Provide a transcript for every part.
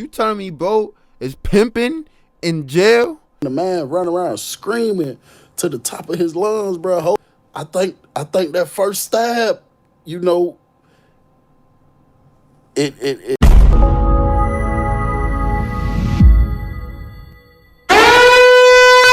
You telling me bro is pimping in jail? The man running around screaming to the top of his lungs, bro. I think that first stab, you know, it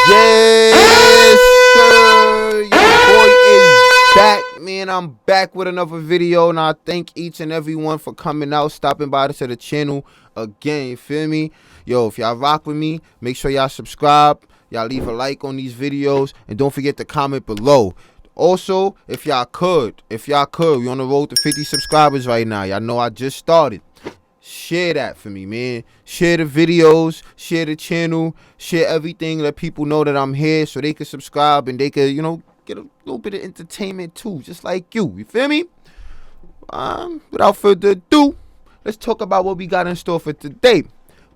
Yes, sir. Your boy is back, man. I'm back with another video, and I thank each and everyone for coming out, stopping by to the channel again. You feel me? Yo, if y'all rock with me, make sure y'all subscribe. Y'all leave a like on these videos, and don't forget to comment below. Also, if y'all could, we on the road to 50 subscribers right now. Y'all know I just started. Share that for me, man. Share the videos, share the channel, share everything. Let people know that I'm here so they can subscribe and they can, get a little bit of entertainment too, just like you. You feel me? Without further ado, let's talk about what we got in store for today.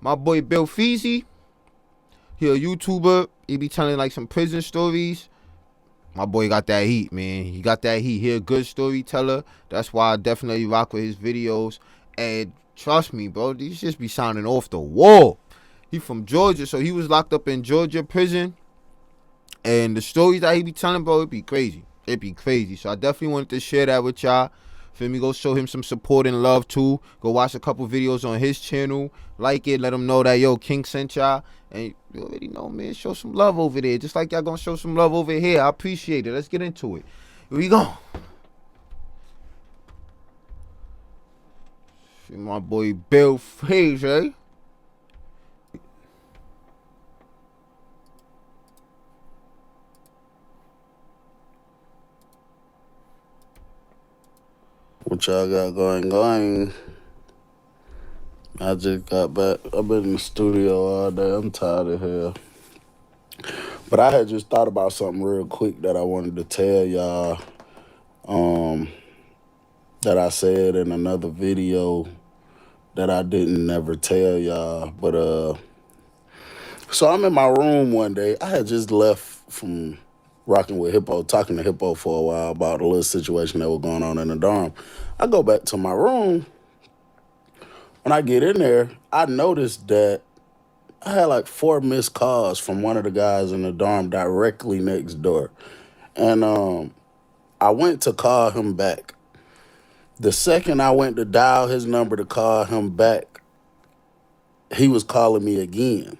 My boy Bill Feezy, he a YouTuber. He be telling like some prison stories. My boy got that heat, man. He got that heat. He a good storyteller. That's why I definitely rock with his videos. And trust me, bro, these just be sounding off the wall. He from Georgia, so he was locked up in Georgia prison. And the stories that he be telling, bro, it'd be crazy. It'd be crazy. So I definitely wanted to share that with y'all. Feel me? Go show him some support and love too. Go watch a couple videos on his channel. Like it. Let him know that, yo, King sent y'all. And you already know, man. Show some love over there. Just like y'all gonna show some love over here. I appreciate it. Let's get into it. Here we go. See my boy Bill Feezy. what y'all got going. I just got back. I've been in the studio all day. I'm tired of here. But I had just thought about something real quick that I wanted to tell y'all. That I said in another video that I didn't never tell y'all. But so I'm in my room one day. I had just left from rocking with Hippo, talking to Hippo for a while about a little situation that was going on in the dorm. I go back to my room. When I get in there, I noticed that I had like 4 missed calls from one of the guys in the dorm directly next door. And I went to call him back. The second I went to dial his number to call him back, he was calling me again.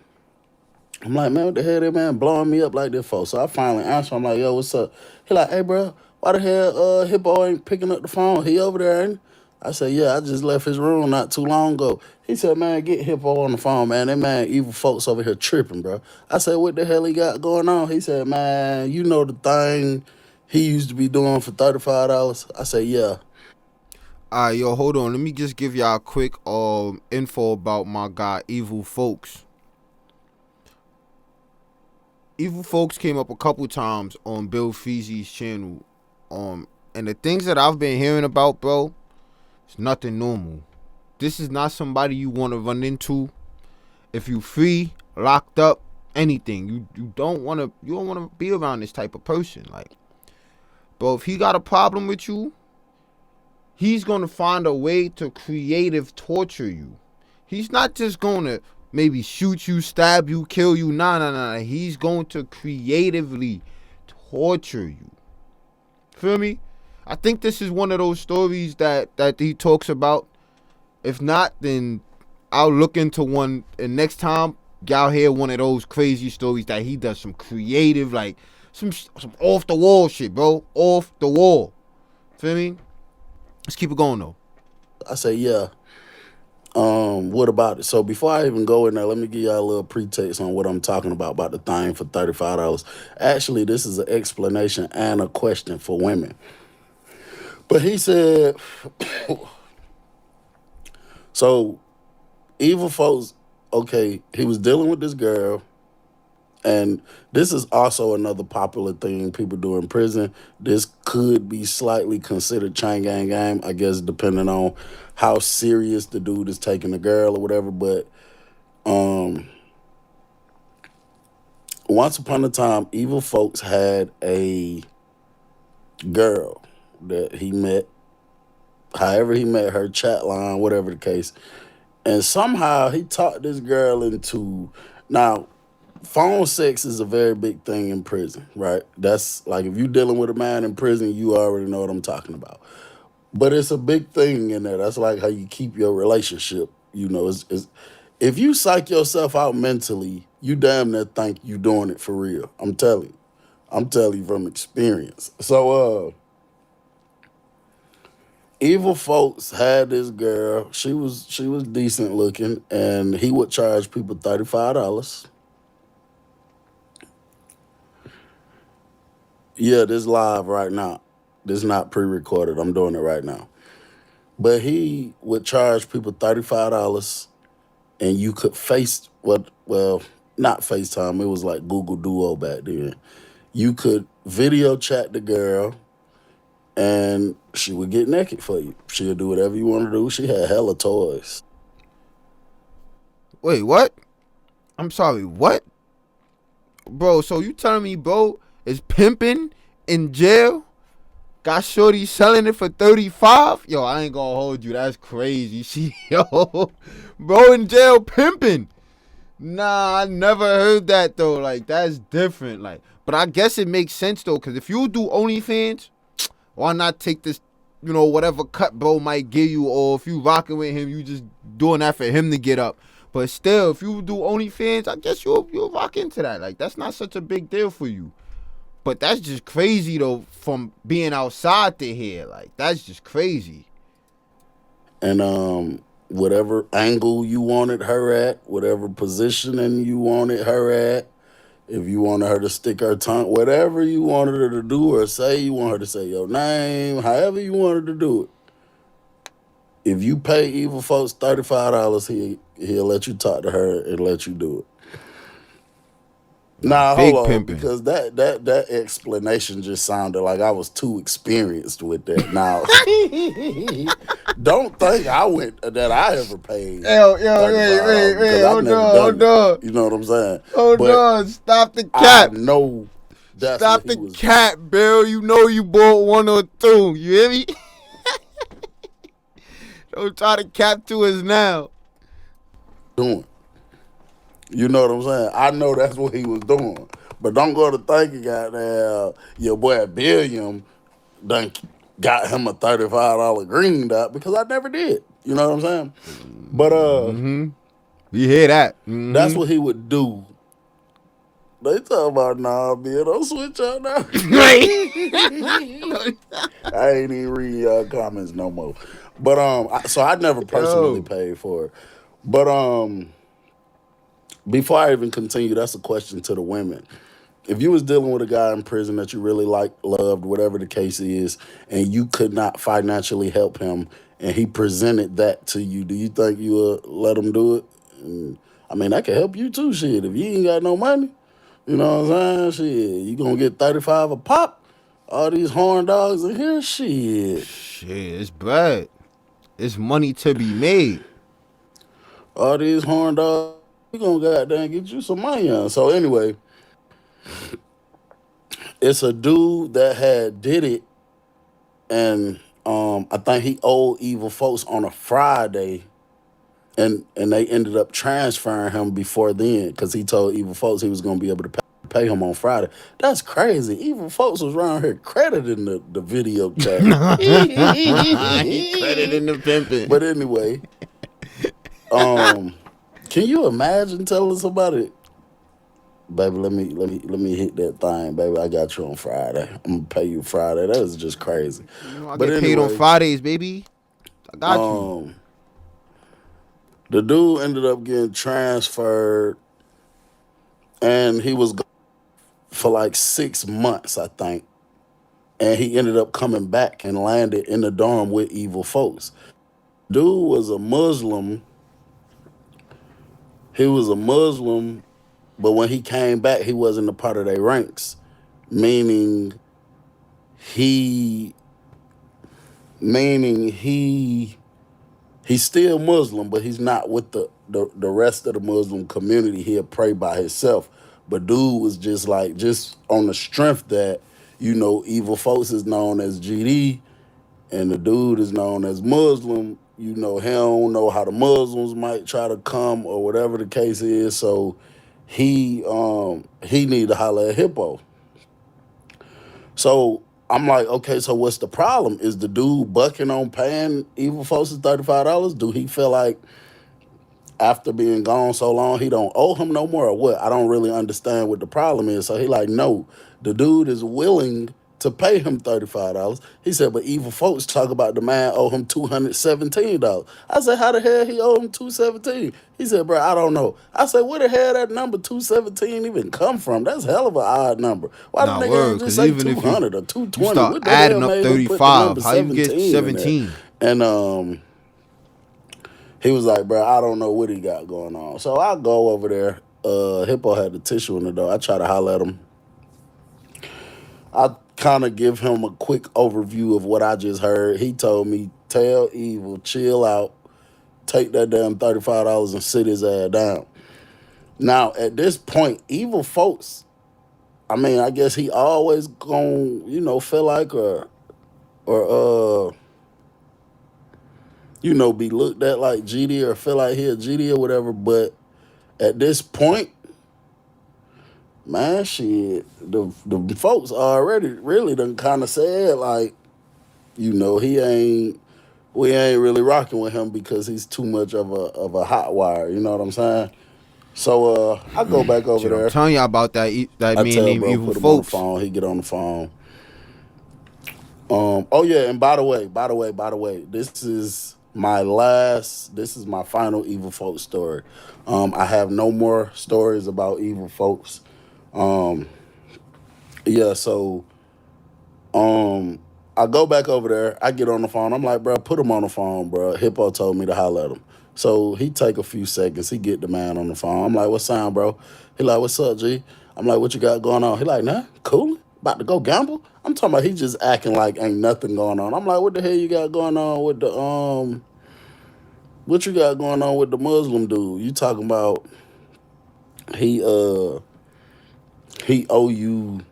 I'm like, man, what the hell that man blowing me up like this for? So I finally answer. I'm like, yo, what's up? He like, hey, bro, why the hell Hippo ain't picking up the phone? He over there, ain't he? I said, yeah, I just left his room not too long ago. He said, man, get Hippo on the phone, man. That man, evil folks over here tripping, bro. I said, what the hell he got going on? He said, man, you know the thing he used to be doing for $35? I said, yeah. Alright, yo, hold on. Let me just give y'all a quick info about my guy, Evil Folks. Evil Folks came up a couple times on Bill Feezy's channel. And the things that I've been hearing about, bro, it's nothing normal. This is not somebody you want to run into if you free, locked up, anything. You don't want to be around this type of person. Like, bro, if he got a problem with you, he's gonna find a way to creative torture you. He's not just gonna maybe shoot you, stab you, kill you. Nah. He's going to creatively torture you. Feel me? I think this is one of those stories that he talks about. If not, then I'll look into one. And next time y'all hear one of those crazy stories that he does some creative, like some off the wall shit, bro. Off the wall. Feel me? Let's keep it going though. I said, yeah. What about it? So before I even go in there, let me give y'all a little pretext on what I'm talking about the thing for $35. Actually, this is an explanation and a question for women. But he said, so evil folks, okay, he was dealing with this girl. And this is also another popular thing people do in prison. This could be slightly considered chain gang game, I guess, depending on how serious the dude is taking the girl or whatever. But once upon a time, evil folks had a girl that he met, however he met her, chat line, whatever the case. And somehow he talked this girl into now phone sex is a very big thing in prison, right? That's like if you're dealing with a man in prison, you already know what I'm talking about. But it's a big thing in there. That's like how you keep your relationship. It's if you psych yourself out mentally, you damn near think you doing it for real. I'm telling you. I'm telling you from experience. So evil folks had this girl. She was decent looking, and he would charge people $35. Yeah, this live right now. This not pre-recorded. I'm doing it right now. But he would charge people $35, and you could face what? Well, not FaceTime. It was like Google Duo back then. You could video chat the girl, and she would get naked for you. She'll do whatever you want to do. She had hella toys. Wait, what? I'm sorry, what? Bro, so you telling me bro is pimping in jail? Got shorty selling it for 35? Yo, I ain't gonna hold you. That's crazy. She, yo, bro in jail pimping. Nah, I never heard that though. Like, that's different. Like, but I guess it makes sense though, because if you do OnlyFans, why not take this, whatever cut bro might give you, or if you rocking with him, you just doing that for him to get up. But still, if you do OnlyFans, I guess you'll rock into that. Like, that's not such a big deal for you. But that's just crazy though, from being outside to here. Like, that's just crazy. And whatever angle you wanted her at, whatever positioning you wanted her at, if you wanted her to stick her tongue, whatever you wanted her to do or say, you want her to say your name, however you wanted to do it. If you pay evil folks $35, he'll let you talk to her and let you do it. Nah, hold Big on, pimping. because that explanation just sounded like I was too experienced with that. Now, don't think I ever paid Yo, $35 because I've hold never on, done hold it. on. You know what I'm saying? Hold But on, stop the I cap. know that's what Stop he the was cap, Bill. You know you bought one or two. You hear me? Don't try to cap to us now. doing. You know what I'm saying? I know that's what he was doing. But don't go to thinking, goddamn, your boy Billiam done got him a $35 green dot because I never did. You know what I'm saying? But Mm-hmm. You hear that? that's Mm-hmm. what he would do. They talk about nah, man, don't switch up now. Right. I ain't even reading y'all comments no more. But so I never personally Yo. paid for it. But before I even continue, that's a question to the women. If you was dealing with a guy in prison that you really liked, loved, whatever the case is, and you could not financially help him, and he presented that to you, do you think you would let him do it? And, I mean, that could help you too, shit. If you ain't got no money, you know what I'm saying? Shit, you gonna get 35 a pop? All these horn dogs in here, shit. Shit, it's bread. It's money to be made. All these horn dogs, you gonna goddamn get you some money on. So anyway, it's a dude that had did it, and I think he owed evil folks on a Friday, and they ended up transferring him before then because he told evil folks he was gonna be able to pay him on Friday. That's crazy. Evil folks was around here crediting the video chat. He crediting the pimping. But anyway, um, can you imagine telling somebody, baby, let me hit that thing, baby. I got you on Friday. I'm gonna pay you Friday. That is just crazy. I But get paid on anyway, Fridays, baby. I got you. um, the dude ended up getting transferred, and he was gone for like 6 months, I think. And he ended up coming back and landed in the dorm with evil folks. Dude was a Muslim. He was a Muslim, but when he came back, he wasn't a part of their ranks, meaning he meaning he's still Muslim, but he's not with the rest of the Muslim community. He'll pray by himself. But dude was just on the strength that, evil folks is known as GD and the dude is known as Muslim, You know, he don't know how the Muslims might try to come or whatever the case is. So he need to holler at Hippo. So I'm like, okay, so what's the problem? Is the dude bucking on paying Evil Folks $35? Do he feel like after being gone so long, he don't owe him no more or what? I don't really understand what the problem is. So he like, no, the dude is willing to pay him $35. He said, but Evil Folks talk about the man owe him $217. I said, how the hell he owe him $217? He said, bro, I don't know. I said, where the hell that number 217 even come from? That's hell of an odd number. Why the Nah, nigga ain't word. just Cause say even if 200 or you 220? start What the hell adding up made him put the 35, number how you get 17 in there? 17? And he was like, bro, I don't know what he got going on. So I go over there. Hippo had the tissue in the door. I try to holler at him. I kind of give him a quick overview of what I just heard. He told me, tell Evil, chill out, take that damn $35 and sit his ass down. Now, at this point, Evil Folks, I mean, I guess he always gonna, feel like or be looked at like GD or feel like he a GD or whatever. But at this point, man, shit, the folks already really done kind of said like, we ain't really rocking with him because he's too much of a hot wire. You know what I'm saying? So I go back over Shit, I'm there. telling y'all about that I man tell named bro Evil put him on the Folks. phone. He get on the phone. Oh yeah, and by the way, this is my final Evil Folks story. I have no more stories about Evil Folks. Um, yeah, so I go back over there. I get on the phone. I'm like, bro, put him on the phone, bro. Hippo told me to holler at him. So he take a few seconds. He get the man on the phone. I'm like, what sound, bro? He like, what's up, G? I'm like, what you got going on? He like, nah, cool. About to go gamble? I'm talking about he just acting like ain't nothing going on. I'm like, what the hell you got going on with the what you got going on with the Muslim dude? You talking about he he owe you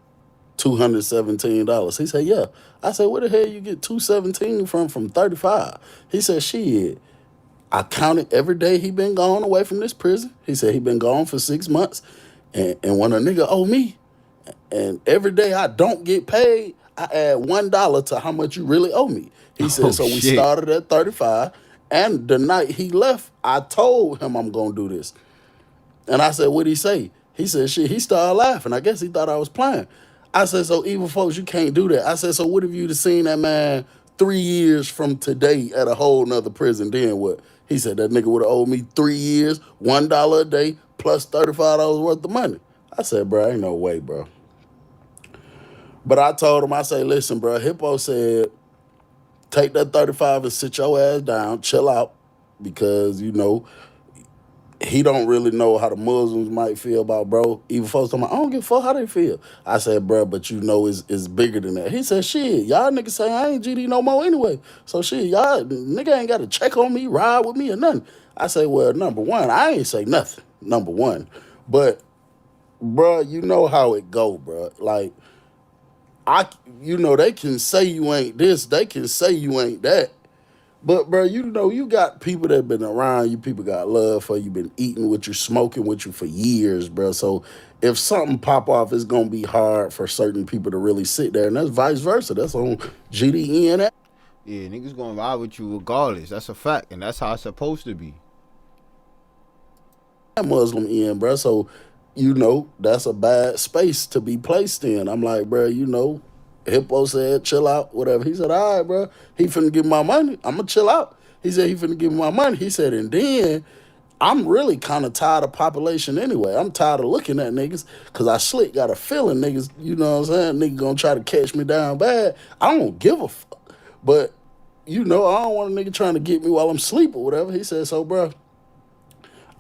$217. He said, yeah. I said, where the hell you get 217 from 35? He said, shit. I counted every day he been gone away from this prison. He said he been gone for 6 months. And when a nigga owe me, and every day I don't get paid, I add $1 to how much you really owe me. He said, Oh so we shit. started at 35. And the night he left, I told him I'm gonna do this. And I said, what'd he say? He said, shit, he started laughing. I guess he thought I was playing. I said, so Evil Folks, you can't do that. I said, so what if you'd have seen that man 3 years from today at a whole nother prison, then what? He said, that nigga would have owed me 3 years, $1 a day, plus $35 worth of money. I said, bro, ain't no way, bro. But I told him, I say, listen, bro, Hippo said, take that 35 and sit your ass down, chill out, because, he don't really know how the Muslims might feel about bro. Even folks talking about, I don't give a fuck how they feel. I said, bro, but it's bigger than that. He said, shit, y'all niggas say I ain't GD no more anyway. So shit, y'all nigga ain't got to check on me, ride with me or nothing. I say, well, number one, I ain't say nothing, number one. But, bro, you know how it go, bro. Like, they can say you ain't this, they can say you ain't that. But bro, you got people that been around you. People got love for you. Been eating with you, smoking with you for years, bro. So if something pop off, it's gonna be hard for certain people to really sit there, and that's vice versa. That's on GDE and Yeah, niggas gonna ride with you regardless. That's a fact, and that's how it's supposed to be. that Muslim end, bro. So that's a bad space to be placed in. I'm like, bro, Hippo said, chill out, whatever. He said, all right, bro. He finna give me my money. I'm going to chill out. He said, he finna give me my money. He said, and then I'm really kind of tired of population anyway. I'm tired of looking at niggas because I slick got a feeling niggas, you know what I'm saying? Niggas going to try to catch me down bad. I don't give a fuck. But, I don't want a nigga trying to get me while I'm asleep or whatever. He said, so, bro,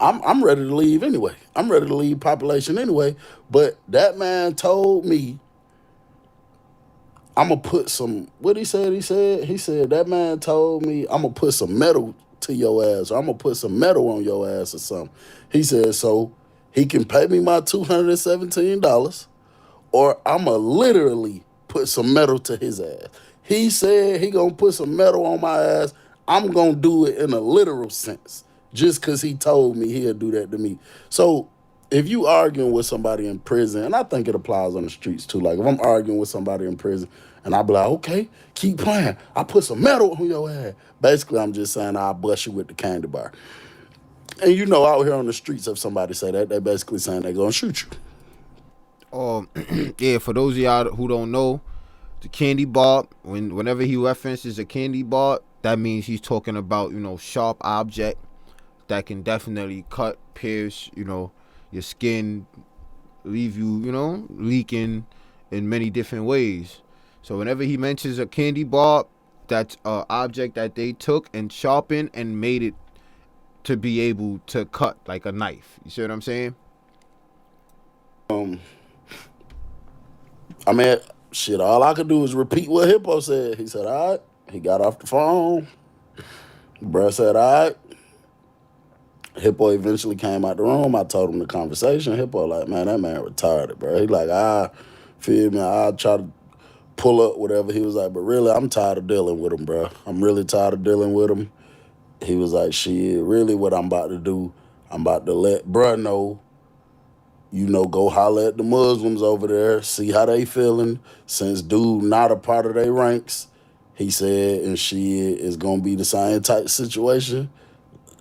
I'm ready to leave anyway. I'm ready to leave population anyway. But that man told me I'm gonna put some. What he said? He said that man told me I'm gonna put some metal to your ass, or I'm gonna put some metal on your ass or something. He said so he can pay me my $217, or I'ma literally put some metal to his ass. He said he gonna put some metal on my ass. I'm gonna do it in a literal sense just because he told me he'll do that to me. So if you arguing with somebody in prison, and I think it applies on the streets too. Like if I'm arguing with somebody in prison, and I be like, okay, keep playing. I put some metal on your ass. Basically, I'm just saying I'll bust you with the candy bar. And you know, out here on the streets, if somebody say that, they basically saying they gonna shoot you. Yeah, for those of y'all who don't know, the candy bar, whenever he references a candy bar, that means he's talking about, sharp object that can definitely cut, pierce, your skin, leave you, leaking in many different ways. So whenever he mentions a candy bar, that's an object that they took and sharpened and made it to be able to cut like a knife. You see what I'm saying? I mean, shit, all I could do is repeat what Hippo said. He said, all right. He got off the phone. Bruh said, all right. Hippo eventually came out the room. I told him the conversation. Hippo like, man, that man retarded, bro. He like, feel me, I'll try to pull up whatever. He was like, but really, I'm tired of dealing with him, bro. I'm really tired of dealing with him. He was like, shit, really what I'm about to do, I'm about to let bruh know, go holler at the Muslims over there, see how they feeling. Since dude not a part of their ranks, he said, and shit, it's going to be the same type situation.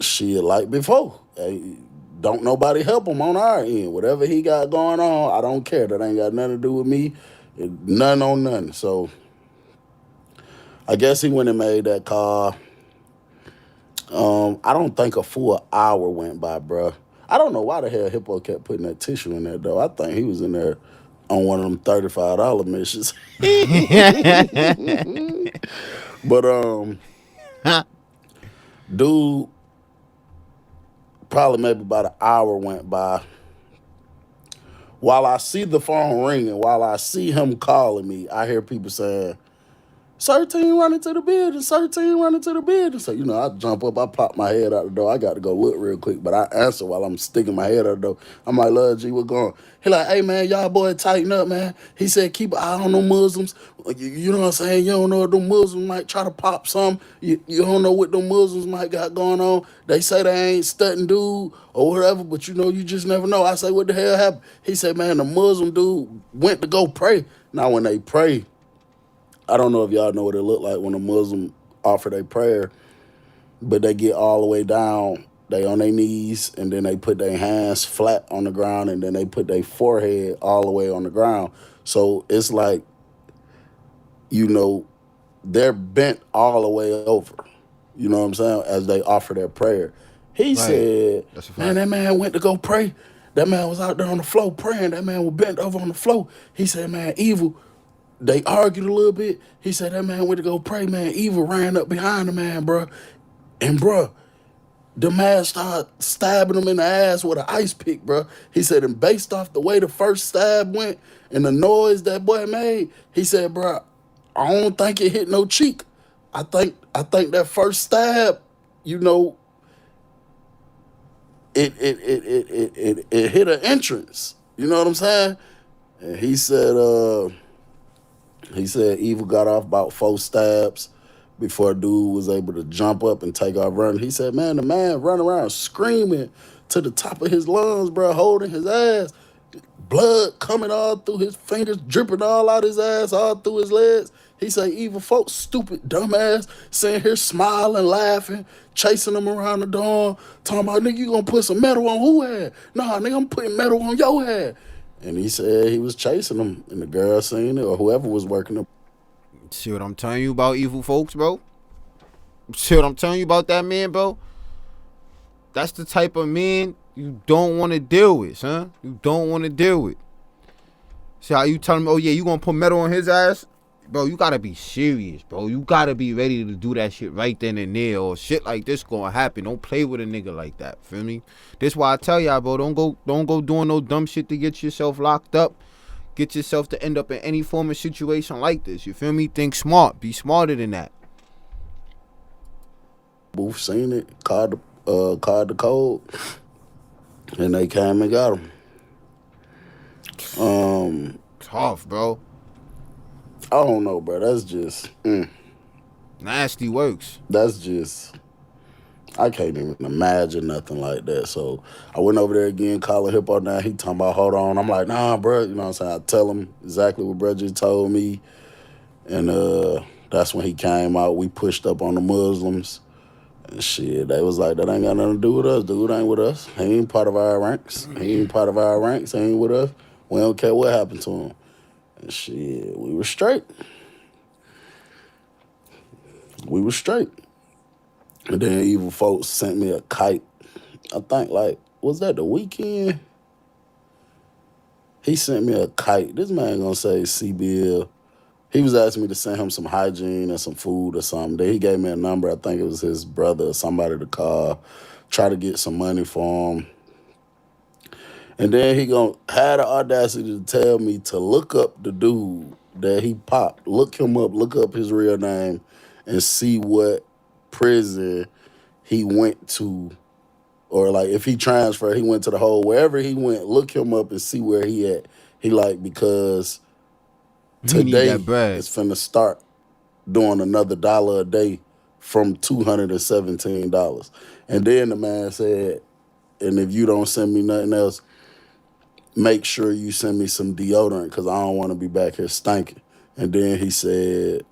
Shit, like before. Hey, don't nobody help him on our end. Whatever he got going on, I don't care. That ain't got nothing to do with me. None on none. So I guess he went and made that call. I don't think a full hour went by, bruh. I don't know why the hell Hippo kept putting that tissue in there, though. I think he was in there on one of them $35 missions. But, dude, probably maybe about an hour went by. While I see the phone ringing, while I see him calling me, I hear people saying, 13 running to the building, 13 running to the building. So, I jump up, I pop my head out the door. I got to go look real quick, but I answer while I'm sticking my head out the door. I'm like, Lord G, what going on? He like, hey, man, y'all boy tighten up, man. He said, keep an eye on them Muslims. You know what I'm saying? You don't know if them Muslims might try to pop some. You don't know what them Muslims might got going on. They say they ain't stunting dude or whatever, but you just never know. I say, what the hell happened? He said, man, the Muslim dude went to go pray. Now, when they pray, I don't know if y'all know what it looked like when a Muslim offer their prayer, but they get all the way down, they on their knees, and then they put their hands flat on the ground, and then they put their forehead all the way on the ground. So it's like, they're bent all the way over, you know what I'm saying, as they offer their prayer. He said, man, that man went to go pray. That man was out there on the floor praying. That man was bent over on the floor. He said, man, evil. They argued a little bit. He said, that man went to go pray, man. Evil ran up behind the man, bro. And, bro, the man started stabbing him in the ass with an ice pick, bro. He said, and based off the way the first stab went and the noise that boy made, he said, bro, I don't think it hit no cheek. I think that first stab, it hit an entrance. You know what I'm saying? And he said, Evil got off about 4 stabs before dude was able to jump up and take off running. He said, man, the man run around screaming to the top of his lungs, bro, holding his ass. Blood coming all through his fingers, dripping all out his ass, all through his legs. He said, evil folks, stupid, dumbass, sitting here smiling, laughing, chasing him around the dorm, talking about, nigga, you gonna put some metal on who head? Nah, nigga, I'm putting metal on your head. And he said he was chasing him, and the girl seen it, or whoever was working him. See what I'm telling you about evil folks, bro? See what I'm telling you about that man, bro? That's the type of man you don't want to deal with, son. You don't want to deal with. See how you tell him, oh yeah, you gonna put metal on his ass? Bro, you gotta be serious, bro. You gotta be ready to do that shit right then and there, or shit like this gonna happen. Don't play with a nigga like that, feel me? This why I tell y'all, bro, don't go doing no dumb shit to get yourself locked up. Get yourself to end up in any form of situation like this. You feel me? Think smart. Be smarter than that. Booth seen it, called the code, and they came and got him. Tough, bro. I don't know, bro. That's just. Nasty works. That's just, I can't even imagine nothing like that. So I went over there again, calling Hippo now. He talking about, hold on. I'm like, nah, bro. You know what I'm saying? I tell him exactly what bro just told me. And that's when he came out. We pushed up on the Muslims. And shit, they was like, that ain't got nothing to do with us. Dude ain't with us. He ain't part of our ranks. He ain't part of our ranks. He ain't with us. We don't care what happened to him. And shit, we were straight. We were straight. And then evil folks sent me a kite. I think, like, was that the weekend? He sent me a kite. This man gonna say CBL. He was asking me to send him some hygiene and some food or something. Then he gave me a number. I think it was his brother or somebody to call, try to get some money for him. And then he gonna had the audacity to tell me to look up the dude that he popped. Look him up, look up his real name, and see what prison he went to. Or like if he transferred, he went to the hole. Wherever he went, look him up and see where he at. He like, because You need today that bread. is finna start doing another $1 a day from $217. And then the man said, and if you don't send me nothing else, make sure you send me some deodorant because I don't want to be back here stinking. And then he said,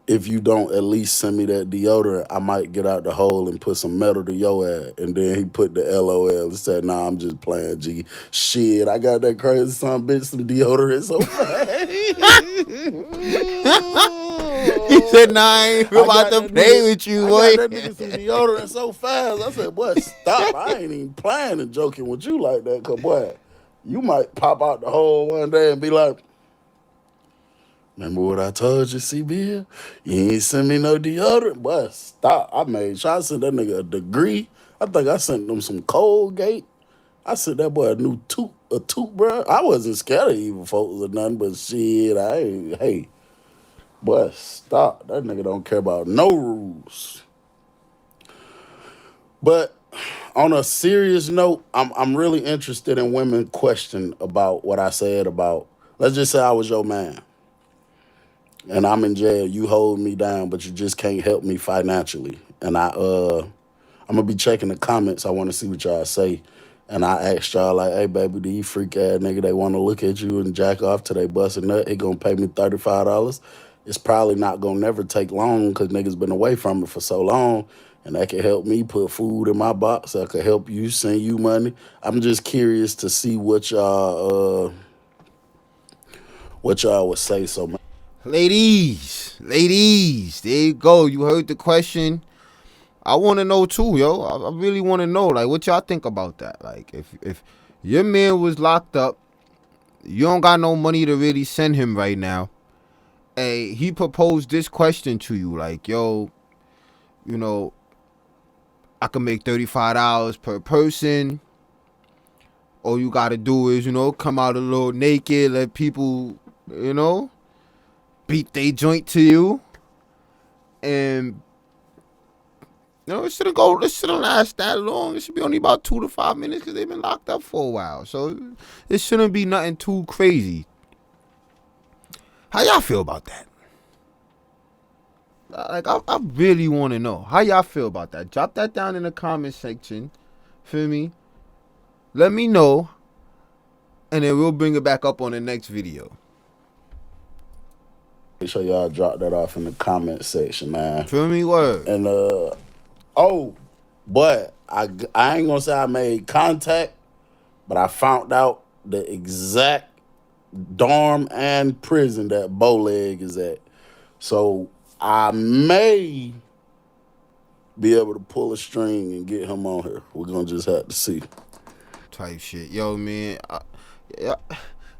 if you don't at least send me that deodorant, I might get out the hole and put some metal to your ass. And then he put the LOL and said, nah, I'm just playing, G. Shit, I got that crazy son of a bitch some deodorant so fast. He said, nah, I ain't about to play with you, boy. I got that nigga some deodorant so fast. I said, boy, stop. I ain't even playing and joking with you like that, because, boy, you might pop out the hole one day and be like, remember what I told you, CBL? You ain't send me no deodorant. Boy, stop. I made sure I sent that nigga a degree. I think I sent him some Colgate. I sent that boy a new toothbrush. I wasn't scared of evil folks or nothing, but shit, hey, boy, stop. That nigga don't care about no rules. But on a serious note, I'm really interested in women question about what I said about, let's just say I was your man. And I'm in jail, you hold me down, but you just can't help me financially. And I'm gonna be checking the comments. I want to see what y'all say. And I asked y'all like, hey baby, do you freak ass nigga, they want to look at you and jack off till they bust a nut? He gonna pay me $35. It's probably not gonna never take long because niggas been away from it for so long. And that can help me put food in my box. That could help you, send you money. I'm just curious to see what y'all would say. So. Ladies, there you go. You heard the question. I want to know too, yo. I really want to know, like, what y'all think about that. Like, if your man was locked up, you don't got no money to really send him right now, and he proposed this question to you, like, yo, you know, I can make $35 per person. All you got to do is, you know, come out a little naked, let people, you know, beat they joint to you, and you know, it shouldn't last that long. It should be only about 2 to 5 minutes because they've been locked up for a while. So it shouldn't be nothing too crazy. How y'all feel about that? Like, I really want to know how y'all feel about that. Drop that down in the comment section. Feel me? Let me know, and then we'll bring it back up on the next video. Make sure y'all drop that off in the comment section, man. Feel me? Word. And but I ain't gonna say I made contact, but I found out the exact dorm and prison that Bowleg is at. So I may be able to pull a string and get him on here. We're gonna just have to see. Type shit. Yo, man.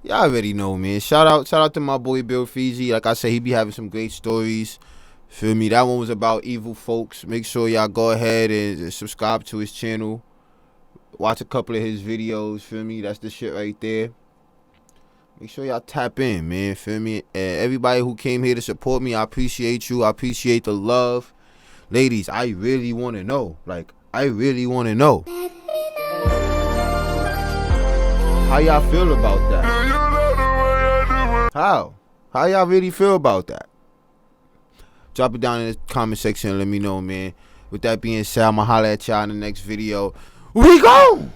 Y'all already know, man. Shout out to my boy Bill Fiji. Like I said, he be having some great stories. Feel me? That one was about evil folks. Make sure y'all go ahead and subscribe to his channel. Watch a couple of his videos. Feel me? That's the shit right there. Make sure y'all tap in, man. Feel me? And everybody who came here to support me, I appreciate you. I appreciate the love. Ladies, I really want to know. Like, I really want to know. How y'all feel about that? How y'all really feel about that? Drop it down in the comment section and let me know, man. With that being said, I'ma holler at y'all in the next video. We go!